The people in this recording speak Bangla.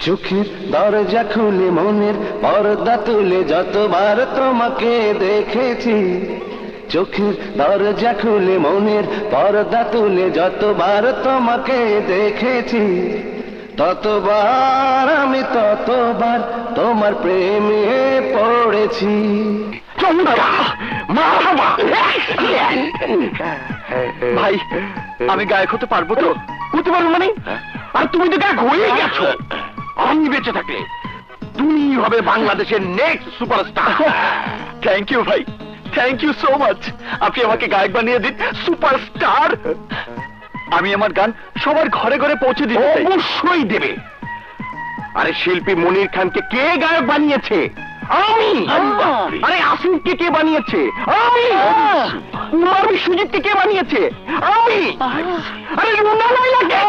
চোখের দরজা খুলে মনের পর্দা তুলে যতবার তোমাকে দেখেছি, চোখের দরজা খুলে মনের পর্দা তুলে যতবার তোমাকে দেখেছি, ততবার আমি ততবার তোমার প্রেমে পড়েছি। ভাই, আমি গায়ক হতে পারবো তো? হতে পারবো মানে? আর তুমি তো গায়ক হয়ে গেছো। আমি বেঁচে থাকলে তুমি হবে বাংলাদেশের নেক্সট সুপারস্টার। থ্যাংক ইউ ভাই, থ্যাংক ইউ সো মাচ। আপনি আমাকে গায়ক বানিয়ে দিন, সুপারস্টার। আমি আমার গান সবার ঘরে ঘরে পৌঁছে দিতে চাই। অবশ্যই দেবে। আরে শিল্পী মনির খানকে কে গায়ক বানিয়েছে? আমি। আরে আসিফকে কে বানিয়েছে? আমি। কুমার বিশ্বজিৎকে কে বানিয়েছে? আমি। আরে রুনা লাইলাকে